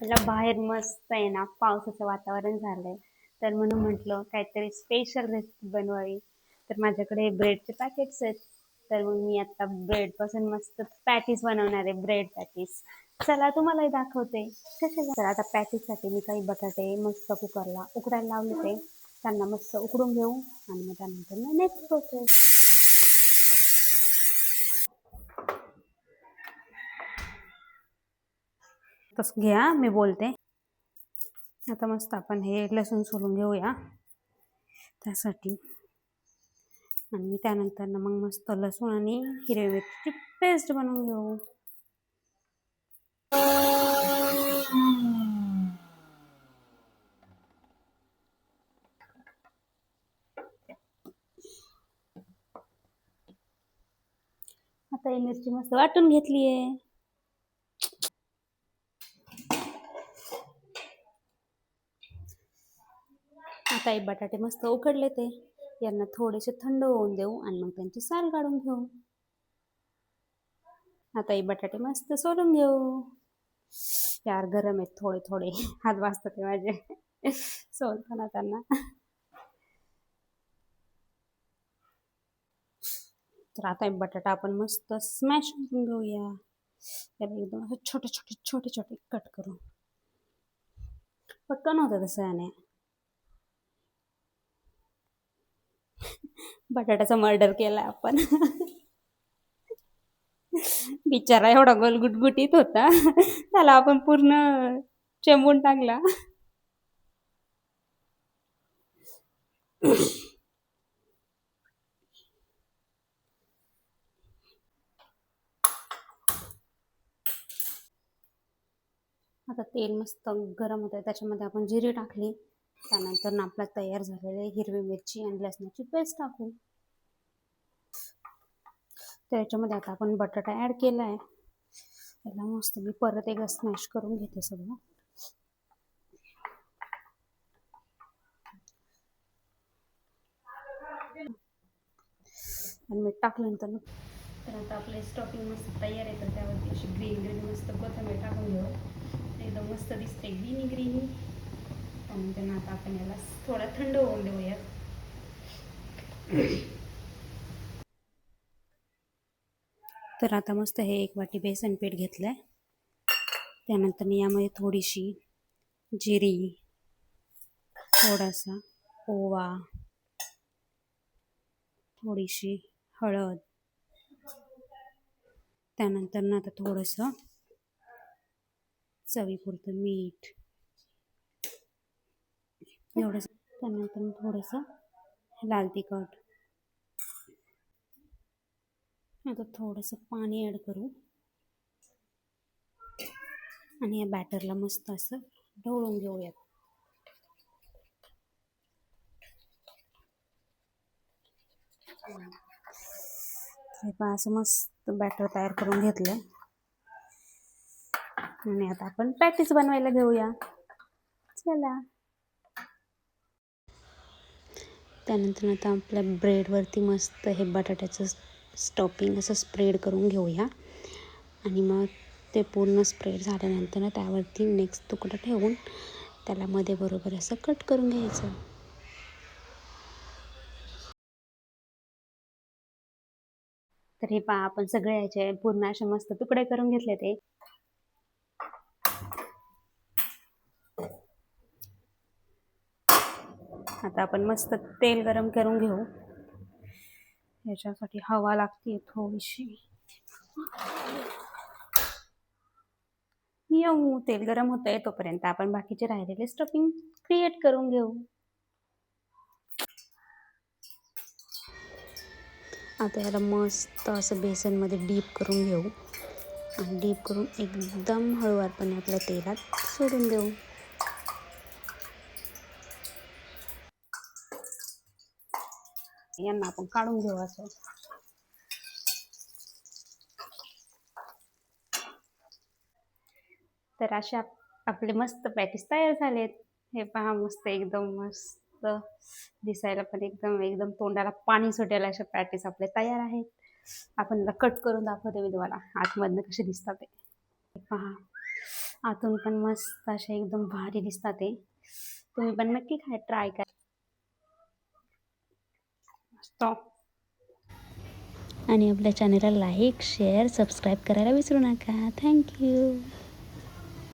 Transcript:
मला बाहेर मस्त आहे ना, पावसाचं वातावरण झालंय. तर म्हणून म्हटलं काहीतरी स्पेशल रेसिपी बनवावी. तर माझ्याकडे ब्रेडचे पॅकेट्स आहेत. तर मग मी आता ब्रेड पासून मस्त पॅटीस बनवणार आहे, ब्रेड पॅटीस. चला तुम्हालाही दाखवते कसे. तर आता पॅटीससाठी मी काही बटाटे मस्त कुकरला उकडायला लावले ते. त्यांना मस्त उकडून घेऊ आणि मग त्यानंतर नेक्स्ट प्रोसेस. तसं घ्या, मी बोलते. आता मस्त आपण हे लसूण सोलून घेऊया त्यासाठी. आणि त्यानंतर ना मग मस्त लसूण आणि हिरवी मिरचीची पेस्ट बनवून घेऊ. आता ही मिरची मस्त वाटून घेतली आहे. आता हे बटाटे मस्त उकडले ते. यांना थोडेसे थंड होऊन देऊ आणि मग त्यांची साल काढून घेऊ. आता हे बटाटे मस्त सोलून घेऊ. यार गरम आहेत थोडे थोडे, हात वाजतात ते माझे सोलताना त्यांना. तर आता हे बटाटा आपण मस्त स्मॅश करून घेऊया. त्याला एकदम असं छोटे छोटे छोटे छोटे कट करू. पटकन होतं तसं याने. बटाट्याचा मर्डर केला आपण. बिचारा एवढा गोल गुटगुटीत होता, त्याला आपण पूर्ण चेंबून टाकला. आता तेल मस्त गरम होतं, त्याच्यामध्ये आपण जिरे टाकली. त्यानंतर ना आपला तयार झालेले हिरवी मिरची आणि लसणाची पेस्ट टाकू. त्याच्यामध्ये आता आपण बटाटा ॲड केला आहे. त्याला मस्त मी परत एकदा स्मॅश करून घेते सगळं. आणि मीठ टाकल्यानंतर तर आता आपले स्टॉपिंग मस्त तयार आहे. तर त्यावरती अशी ग्रीन ग्रीन मस्त कोथिंबीर टाकून घेऊ. एकदम मस्त दिसते ग्रीनी ग्रीनी. त्यानंतर आता आपण याला थोडा थंड होऊन देऊया. तर आता मस्त हे 1 वाटी बेसन पीठ घेतलंय. त्यानंतर यामध्ये थोडीशी जिरी, थोडासा ओवा, थोडीशी हळद, त्यानंतर ना आता थोडंसं चवीपुरतं मीठ एवढंच. त्यानंतर थोडंसं लाल तिखट. आता थोडंसं पाणी ॲड करू आणि या बॅटरला मस्त असं ढवळून घेऊयात. हे पहा, असं मस्त बॅटर तयार करून घेतलं. आणि आता आपण पॅटीस बनवायला घेऊया. चला. त्यानंतर आता आपल्या ब्रेडवरती मस्त हे बटाट्याचं स्टॉपिंग असं स्प्रेड करून घेऊया. आणि मग ते पूर्ण स्प्रेड झाल्यानंतर त्यावरती नेक्स्ट तुकडा ठेवून त्याला मध्ये बरोबर असं कट करून घ्यायचं. तर हे पहा, आपण सगळे याचे पूर्ण असे मस्त तुकडे करून घेतले ते. आता आपण मस्त तेल गरम करून घेऊ. याच्यासाठी हवा लागते थोडीशी. येऊ तेल गरम होतंय तोपर्यंत आपण बाकीचे राहिलेले स्टफिंग क्रिएट करून घेऊ. आता याला मस्त असं बेसनमध्ये डीप करून घेऊ आणि डीप करून एकदम हळूवारपणे आपल्या तेलात सोडून देऊ. यांना आपण काढून घेऊ असं. तर अशा आपले मस्त पॅटीस तयार झालेत. हे पहा, मस्त एकदम मस्त दिसायला पण एकदम एकदम तोंडाला पाणी सुटेल अशा पॅटीस आपले तयार आहेत. आपण कट करून दाखवते मी तुम्हाला आतमधनं कसे दिसतात ते. पहा, आतून पण मस्त असे एकदम भारी दिसतात ते. तुम्ही पण नक्की ट्राय करा. मस्त. आणि आपल्या चॅनलला लाईक शेअर सबस्क्राईब करायला विसरू नका. थँक्यू.